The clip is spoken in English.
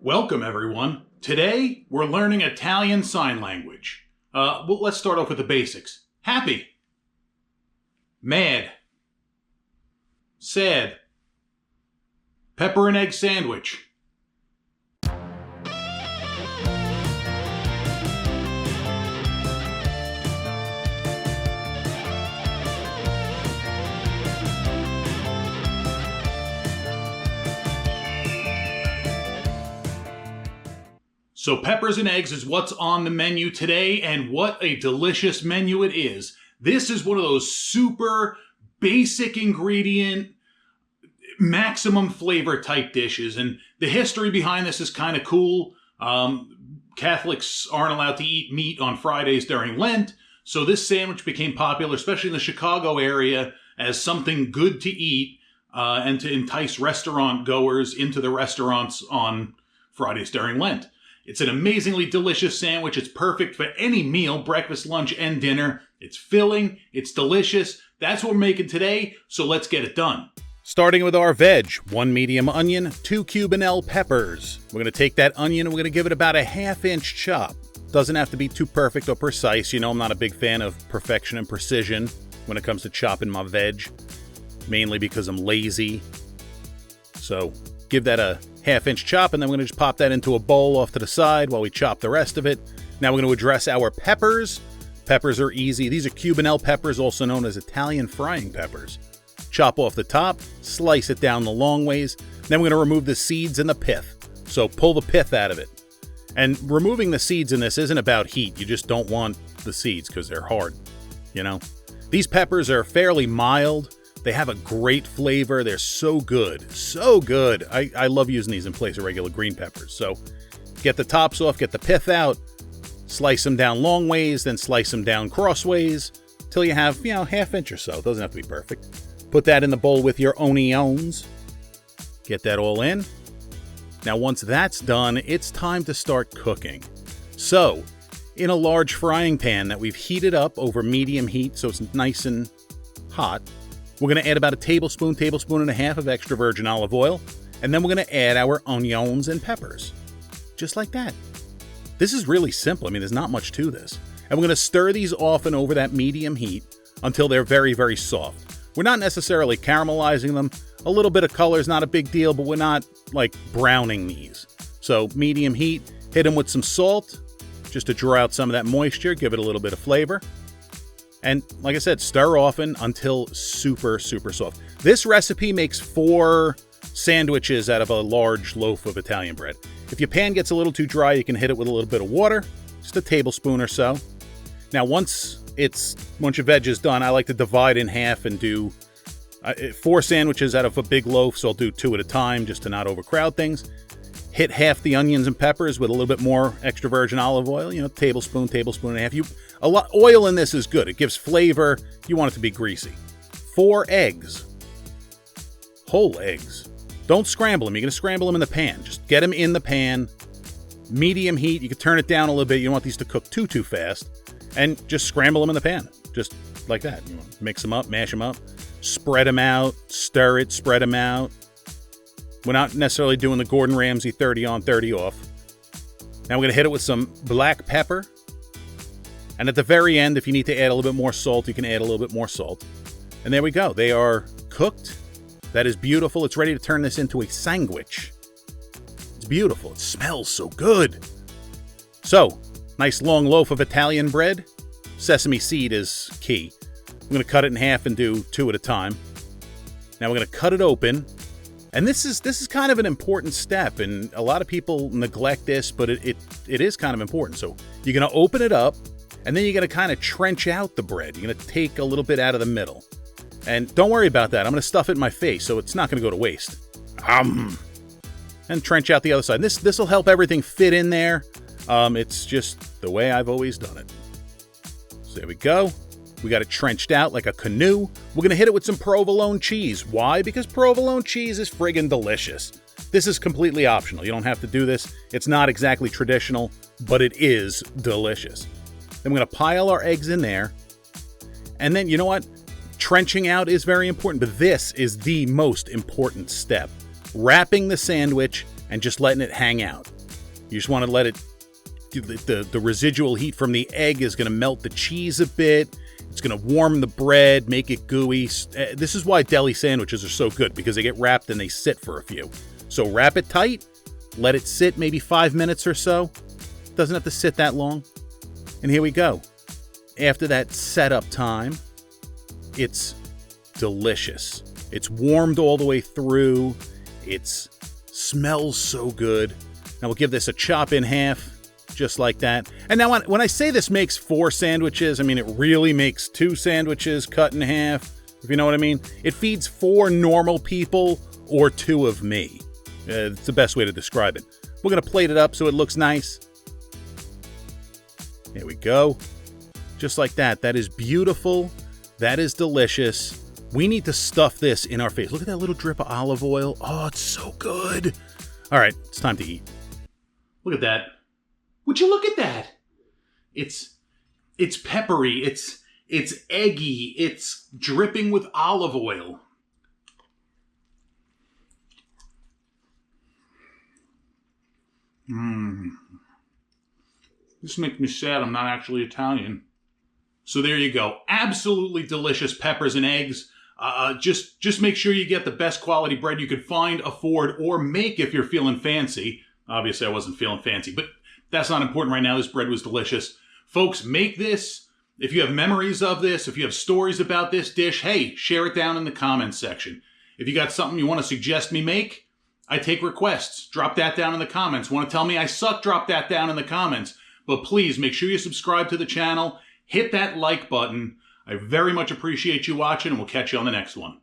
Welcome, everyone. Today, we're learning Italian Sign Language. Well, let's start off with the basics. Happy. Mad. Sad. Pepper and egg sandwich. So peppers and eggs is what's on the menu today, and what a delicious menu it is. This is one of those super basic ingredient, maximum flavor type dishes, and the history behind this is kind of cool. Catholics aren't allowed to eat meat on Fridays during Lent, so this sandwich became popular, especially in the Chicago area, as something good to eat and to entice restaurant goers into the restaurants on Fridays during Lent. It's an amazingly delicious sandwich. It's perfect for any meal, breakfast, lunch, and dinner. It's filling. It's delicious. That's what we're making today, so let's get it done. Starting with our veg, 1 medium onion, 2 Cubanelle peppers. We're going to take that onion and we're going to give it about a ½ chop. Doesn't have to be too perfect or precise. You know, I'm not a big fan of perfection and precision when it comes to chopping my veg, mainly because I'm lazy. So give that a ½ chop, and then we're going to just pop that into a bowl off to the side while we chop the rest of it. Now we're going to address our peppers. Peppers are easy. These are Cubanelle peppers, also known as Italian frying peppers. Chop off the top, slice it down the long ways. Then we're going to remove the seeds and the pith. So pull the pith out of it. And removing the seeds in this isn't about heat. You just don't want the seeds because they're hard, you know. These peppers are fairly mild. They have a great flavor. They're so good. So good. I love using these in place of regular green peppers. So get the tops off, get the pith out, slice them down long ways, then slice them down crossways till you have, ½ inch or so. It doesn't have to be perfect. Put that in the bowl with your onions. Get that all in. Now once that's done, it's time to start cooking. So in a large frying pan that we've heated up over medium heat so it's nice and hot, we're going to add about a tablespoon and a half of extra virgin olive oil, and then we're going to add our onions and peppers. Just like that. This is really simple. I mean, there's not much to this. And we're going to stir these often over that medium heat until they're very, very soft. We're not necessarily caramelizing them. A little bit of color is not a big deal, but we're not like browning these. So medium heat, hit them with some salt, just to draw out some of that moisture, give it a little bit of flavor. And like I said, stir often until super, super soft. This recipe makes 4 sandwiches out of a large loaf of Italian bread. If your pan gets a little too dry, you can hit it with a little bit of water, just a tablespoon or so. Now, once your veg is done, I like to divide in half and do 4 sandwiches out of a big loaf, so I'll do 2 at a time just to not overcrowd things. Hit half the onions and peppers with a little bit more extra virgin olive oil, tablespoon and a half. Oil in this is good. It gives flavor. You want it to be greasy. 4 eggs. Whole eggs. Don't scramble them. You're going to scramble them in the pan. Just get them in the pan. Medium heat. You can turn it down a little bit. You don't want these to cook too fast. And just scramble them in the pan. Just like that. You want to mix them up, mash them up. Spread them out. Stir it. Spread them out. We're not necessarily doing the Gordon Ramsay 30 on, 30 off. Now we're going to hit it with some black pepper. And at the very end, if you need to add a little bit more salt, you can add a little bit more salt. And there we go. They are cooked. That is beautiful. It's ready to turn this into a sandwich. It's beautiful. It smells so good. So, nice long loaf of Italian bread. Sesame seed is key. I'm going to cut it in half and do 2 at a time. Now we're going to cut it open. And this is kind of an important step, and a lot of people neglect this, but it is kind of important. So you're going to open it up, and then you're going to kind of trench out the bread. You're going to take a little bit out of the middle. And don't worry about that. I'm going to stuff it in my face, so it's not going to go to waste. And trench out the other side. This will help everything fit in there. It's just the way I've always done it. So there we go. We got it trenched out like a canoe. We're going to hit it with some provolone cheese. Why? Because provolone cheese is friggin' delicious. This is completely optional. You don't have to do this. It's not exactly traditional, but it is delicious. Then we're going to pile our eggs in there. And then, you know what? Trenching out is very important, but this is the most important step. Wrapping the sandwich and just letting it hang out. You just want to let it, the residual heat from the egg is going to melt the cheese a bit. It's going to warm the bread, make it gooey. This is why deli sandwiches are so good, because they get wrapped and they sit for a few. So wrap it tight, let it sit maybe 5 minutes or so. Doesn't have to sit that long. And here we go. After that setup time, it's delicious. It's warmed all the way through. It smells so good. Now we'll give this a chop in half, just like that. And now when I say this makes 4 sandwiches, I mean it really makes 2 sandwiches cut in half, if you know what I mean. It feeds 4 normal people or 2 of me. It's the best way to describe it. We're going to plate it up so it looks nice. There we go. Just like that. That is beautiful. That is delicious. We need to stuff this in our face. Look at that little drip of olive oil. Oh, it's so good. All right, it's time to eat. Look at that. Would you look at that? It's peppery. It's eggy. It's dripping with olive oil. This makes me sad I'm not actually Italian. So there you go. Absolutely delicious peppers and eggs. Just make sure you get the best quality bread you could find, afford, or make if you're feeling fancy. Obviously, I wasn't feeling fancy, but that's not important right now. This bread was delicious. Folks, make this. If you have memories of this, if you have stories about this dish, hey, share it down in the comments section. If you got something you want to suggest me make, I take requests. Drop that down in the comments. Want to tell me I suck? Drop that down in the comments. But please, make sure you subscribe to the channel. Hit that like button. I very much appreciate you watching, and we'll catch you on the next one.